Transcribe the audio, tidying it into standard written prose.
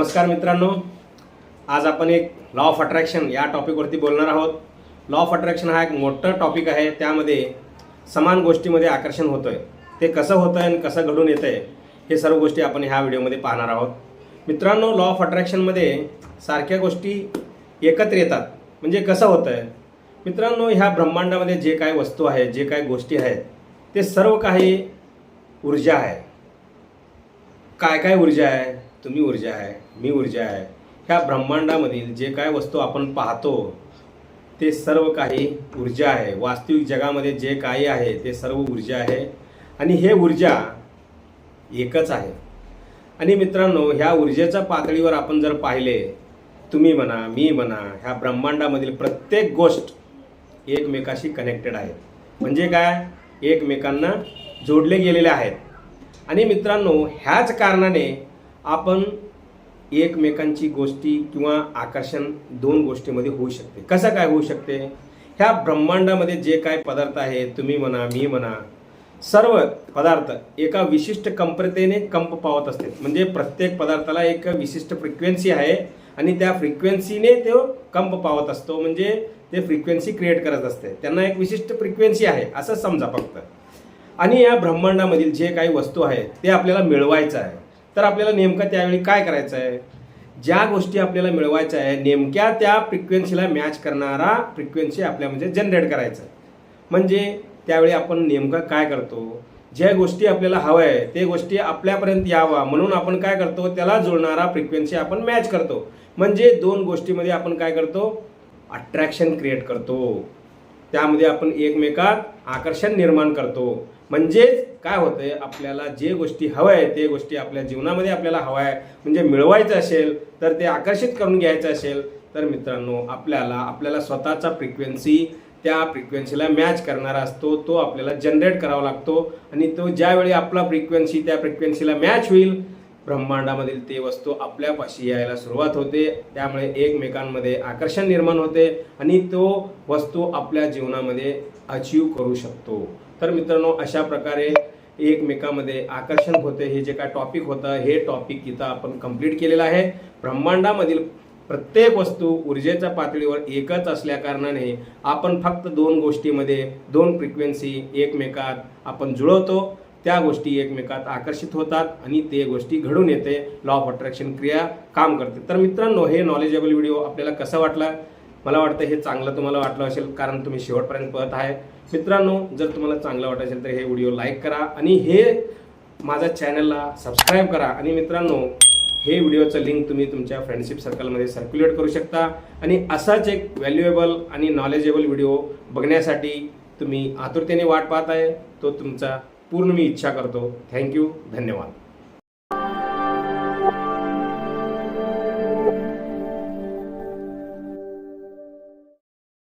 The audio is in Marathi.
नमस्कार मित्रांनो, आज आपण एक लॉ ऑफ अट्रॅक्शन या टॉपिकवरती बोलणार आहोत। लॉ ऑफ अट्रॅक्शन हा एक मोठा टॉपिक आहे। त्यामध्ये समान गोष्टीमध्ये आकर्षण होतंय, ते कसं होतंय आणि कसं घडून येतंय हे सर्व गोष्टी आपण ह्या व्हिडिओमध्ये पाहणार आहोत। मित्रांनो, लॉ ऑफ अट्रॅक्शनमध्ये सारख्या गोष्टी एकत्र येतात म्हणजे कसं होतंय मित्रांनो, ह्या ब्रह्मांडामध्ये जे काही वस्तू आहेत, जे काही गोष्टी आहेत, ते सर्व काही ऊर्जा आहे। काय काय ऊर्जा आहे? तुम्ही ऊर्जा आहे, मी ऊर्जा आहे। ह्या ब्रह्मांडामधील जे काय वस्तू आपण पाहतो ते सर्व काही ऊर्जा आहे। वास्तविक जगामध्ये जे काही आहे ते सर्व ऊर्जा आहे आणि हे ऊर्जा एकच आहे। आणि मित्रांनो, ह्या ऊर्जेच्या पातळीवर आपण जर पाहिले, तुम्ही म्हणा, मी म्हणा, ह्या ब्रह्मांडामधील प्रत्येक गोष्ट एकमेकाशी कनेक्टेड आहे। म्हणजे काय? एकमेकांना जोडले गेलेले आहेत। आणि मित्रांनो, ह्याच कारणाने आपण एकमेकांची गोष्टी किंवा आकर्षण दोन गोष्टीमध्ये होऊ शकते। कसं काय होऊ शकते? ह्या ब्रह्मांडामध्ये जे काय पदार्थ आहे, तुम्ही म्हणा, मी म्हणा, सर्व पदार्थ एका विशिष्ट कंपतेने कंप पावत असते। म्हणजे प्रत्येक पदार्थाला एक विशिष्ट फ्रिक्वेन्सी आहे आणि त्या फ्रिक्वेन्सीने तो कंप पावत असतो। म्हणजे ते फ्रिक्वेन्सी क्रिएट करत असते, त्यांना एक विशिष्ट फ्रिक्वेन्सी आहे असं समजा फक्त। आणि या ब्रह्मांडामधील जे काही वस्तू आहेत ते आपल्याला मिळवायचं आहे, तर आपल्याला नेमकं त्यावेळी काय करायचं आहे? ज्या गोष्टी आपल्याला मिळवायच्या आहे नेमक्या त्या फ्रिक्वेन्सीला मॅच करणारा फ्रिक्वेन्सी आपल्या म्हणजे जनरेट करायचं आहे। म्हणजे त्यावेळी आपण नेमकं काय करतो? ज्या गोष्टी आपल्याला हव्या आहे ते गोष्टी आपल्यापर्यंत यावा म्हणून आपण काय करतो? त्याला जुळणारा फ्रिक्वेन्सी आपण मॅच करतो। म्हणजे दोन गोष्टीमध्ये आपण काय करतो? अट्रॅक्शन क्रिएट करतो। त्यामध्ये आपण एकमेकात आकर्षण निर्माण करतो। म्हणजेच काय होतंय, आपल्याला जे गोष्टी हव्या आहे ते गोष्टी आपल्या जीवनामध्ये आपल्याला हव्या आहे म्हणजे मिळवायचं असेल, तर ते आकर्षित करून घ्यायचं असेल, तर मित्रांनो आपल्याला स्वतःचा फ्रिक्वेन्सी त्या फ्रिक्वेन्सीला मॅच करणारा असतो, तो आपल्याला जनरेट करावा लागतो। आणि तो ज्यावेळी आपला फ्रिक्वेन्सी त्या फ्रिक्वेन्सीला मॅच होईल, ब्रह्मांडामधील ते वस्तू आपल्यापाशी यायला सुरुवात होते। त्यामुळे एकमेकांमध्ये आकर्षण निर्माण होते आणि तो वस्तू आपल्या जीवनामध्ये अचीव करू शकतो। तर मित्रांनो, अशा प्रकारे एकमेकांमध्ये आकर्षण होते। हे जे काय टॉपिक होतं हे टॉपिक इथं आपण कंप्लीट केलेलं आहे। ब्रह्मांडामधील प्रत्येक वस्तू ऊर्जेच्या पातळीवर एकच असल्या कारणाने आपण फक्त दोन गोष्टीमध्ये दोन फ्रिक्वेन्सी एकमेकात आपण जुळवतो, त्या गोष्टी एकमेकात आकर्षित होतात आणि ते गोष्टी घडून येते। लॉ ऑफ अट्रॅक्शन क्रिया काम करते। तर मित्रांनो, हे नॉलेजेबल व्हिडिओ आपल्याला कसा वाटला? मला वाटतं हे चांगलं तुम्हाला वाटलं असेल, कारण तुम्ही शेवटपर्यंत पाहत आहे। मित्रांनो, जर तुम्हाला चांगलं वाटत असेल तर हे व्हिडिओ लाईक करा आणि हे माझ्या चॅनलला सबस्क्राईब करा। आणि मित्रांनो, हे व्हिडिओचं लिंक तुम्ही तुमच्या फ्रेंडशिप सर्कलमध्ये सर्क्युलेट करू शकता। आणि असाच एक व्हॅल्युएबल आणि नॉलेजेबल व्हिडिओ बघण्यासाठी तुम्ही आतुरतेने वाट पाहत आहे, तो तुमचा पूर्ण मी इच्छा करतो। थँक्यू, धन्यवाद।